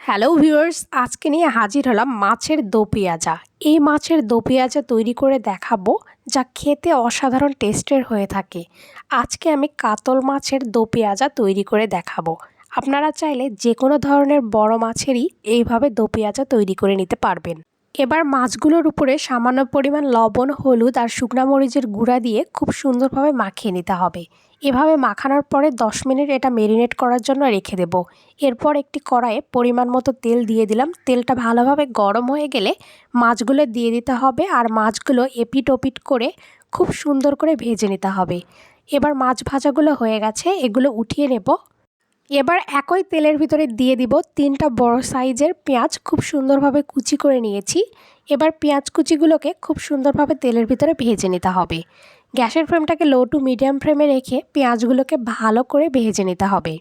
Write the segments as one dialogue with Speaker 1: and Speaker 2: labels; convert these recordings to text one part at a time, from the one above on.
Speaker 1: Hello viewers, আজকে নিয়ে হাজির হলাম মাছের দো পেঁয়াজা। এই মাছের দো পেঁয়াজা তৈরি করে দেখাবো, যা খেতে অসাধারণ টেস্টের হয়ে থাকে। আজকে আমি কাতল মাছের দো পেঁয়াজা তৈরি করে দেখাবো। আপনারা চাইলে যে কোনো ধরনের বড় মাছেরই এইভাবে দো পেঁয়াজা তৈরি করে নিতে পারবেন। এবার মাছগুলোর উপরে সামান্য পরিমাণ লবণ, হলুদ আর শুকনা মরিচের গুঁড়া দিয়ে খুব সুন্দরভাবে মাখিয়ে নিতে হবে। এভাবে মাখানোর পরে 10 মিনিট এটা মেরিনেট করার জন্য রেখে দেব। এরপর একটি কড়াইয়ে পরিমাণ মতো তেল দিয়ে দিলাম। তেলটা ভালোভাবে গরম হয়ে গেলে মাছগুলো দিয়ে দিতে হবে, আর মাছগুলো এপিট ওপিট করে খুব সুন্দর করে ভেজে নিতে হবে। এবার মাছ ভাজাগুলো হয়ে গেছে, এগুলো উঠিয়ে নেব। এবার একই তেলের ভিতরে দিয়ে দিব 3টা বড় সাইজের পেঁয়াজ, খুব সুন্দরভাবে কুচি করে নিয়েছি। এবার পেঁয়াজ কুচিগুলোকে খুব সুন্দরভাবে তেলের ভিতরে ভেজে নিতে হবে। গ্যাসের ফ্লেমটাকে লো টু মিডিয়াম ফ্লেমে রেখে পেঁয়াজগুলোকে ভালো করে ভেজে নিতে হবে।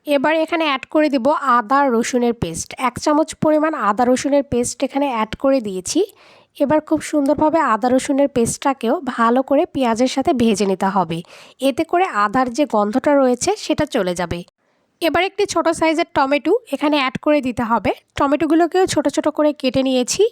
Speaker 1: এবার এখানে অ্যাড করে দিব আদা রসুনের পেস্ট। 1 চামচ পরিমাণ আদা রসুনের পেস্ট এখানে অ্যাড করে দিয়েছি। এবার খুব সুন্দরভাবে আদা রসুনের পেস্টটাকেও ভালো করে পেঁয়াজের সাথে ভেজে নিতে হবে। এতে করে আদার যে গন্ধটা রয়েছে সেটা চলে যাবে। এবার একটি ছোট সাইজের টমেটো এখানে অ্যাড করে দিতে হবে। টমেটোগুলোকেও ছোট ছোট করে কেটে নিয়েছি।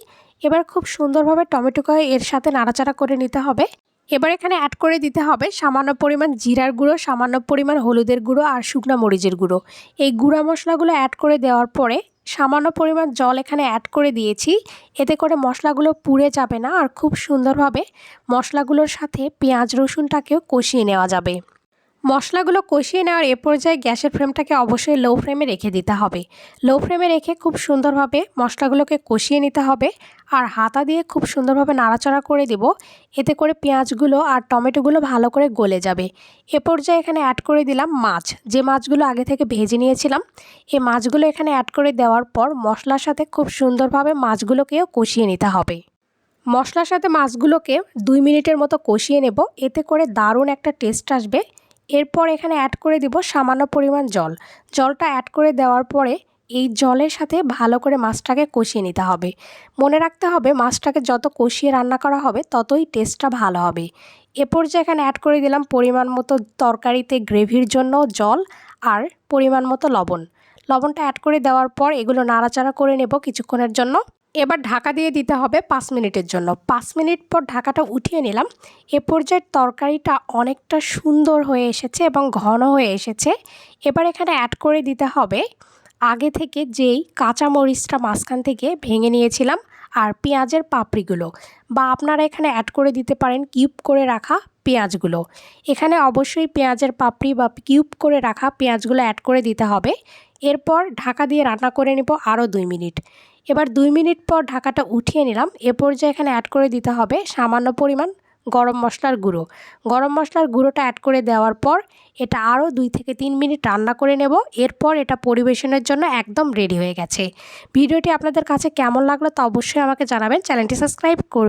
Speaker 1: এবার খুব সুন্দরভাবে টমেটোকে এর সাথে নাড়াচাড়া করে নিতে হবে। এবার এখানে অ্যাড করে দিতে হবে সামান্য পরিমাণ জিরার গুঁড়ো, সামান্য পরিমাণ হলুদের গুঁড়ো আর শুকনো মরিচের গুঁড়ো। এই গুঁড়া মশলাগুলো অ্যাড করে দেওয়ার পরে সামান্য পরিমাণ জল এখানে অ্যাড করে দিয়েছি। এতে করে মশলাগুলো পুড়ে যাবে না, আর খুব সুন্দরভাবে মশলাগুলোর সাথে পেঁয়াজ রসুনটাকেও কষিয়ে নেওয়া যাবে। মশলাগুলো কষিয়ে নেওয়ার এ পর্যায়ে গ্যাসের ফ্লেমটাকে অবশ্যই লো ফ্লেমে রেখে দিতে হবে। লো ফ্লেমে রেখে খুব সুন্দরভাবে মশলাগুলোকে কষিয়ে নিতে হবে, আর হাতা দিয়ে খুব সুন্দরভাবে নাড়াচাড়া করে দেব। এতে করে পেঁয়াজগুলো আর টমেটোগুলো ভালো করে গলে যাবে। এ পর্যায়ে এখানে অ্যাড করে দিলাম মাছ, যে মাছগুলো আগে থেকে ভেজে নিয়েছিলাম। এই মাছগুলো এখানে অ্যাড করে দেওয়ার পর মশলার সাথে খুব সুন্দরভাবে মাছগুলোকেও কষিয়ে নিতে হবে। মশলার সাথে মাছগুলোকে 2 মিনিটের মতো কষিয়ে নেব, এতে করে দারুণ একটা টেস্ট আসবে। এরপর এখানে অ্যাড করে দিব সামান্য পরিমাণ জল। জলটা অ্যাড করে দেওয়ার পরে এই জলের সাথে ভালো করে মাছটাকে কষিয়ে নিতে হবে। মনে রাখতে হবে মাছটাকে যত কষিয়ে রান্না করা হবে ততই টেস্টটা ভালো হবে। এ পর্যায়ে এখানে অ্যাড করে দিলাম পরিমাণ মতো তরকারিতে গ্রেভির জন্য জল আর পরিমাণ মতো লবণ। লবণটা অ্যাড করে দেওয়ার পর এগুলো নাড়াচাড়া করে নেব কিছুক্ষণের জন্য। এবার ঢাকা দিয়ে দিতে হবে 5 মিনিটের জন্য। 5 মিনিট পর ঢাকাটা উঠিয়ে নিলাম। এ পর্যায়ে তরকারিটা অনেকটা সুন্দর হয়ে এসেছে এবং ঘন হয়ে এসেছে। এবার এখানে অ্যাড করে দিতে হবে আগে থেকে যেই কাঁচা মরিচটা মাঝখান থেকে ভেঙে নিয়েছিলাম, আর পেঁয়াজের পাপড়িগুলো, বা আপনারা এখানে অ্যাড করে দিতে পারেন কিউব করে রাখা পেঁয়াজগুলো। এখানে অবশ্যই পেঁয়াজের পাপড়ি বা কিউব করে রাখা পেঁয়াজগুলো অ্যাড করে দিতে হবে। এরপর ঢাকা দিয়ে রান্না করে নেব আরও 2 মিনিট। এবার 2 মিনিট পর ঢাকাটা উঠিয়ে নিলাম। এ পর্যায়ে এখানে অ্যাড করে দিতে হবে সামান্য পরিমাণ গরম মশলার গুঁড়ো। গরম মশলার গুঁড়োটা অ্যাড করে দেওয়ার পর এটা আরও 2 থেকে 3 মিনিট রান্না করে নেব। এরপর এটা পরিবেশনের জন্য একদম রেডি হয়ে গেছে। ভিডিওটি আপনাদের কাছে কেমন লাগলো তা অবশ্যই আমাকে জানাবেন। চ্যানেলটি সাবস্ক্রাইব করুন।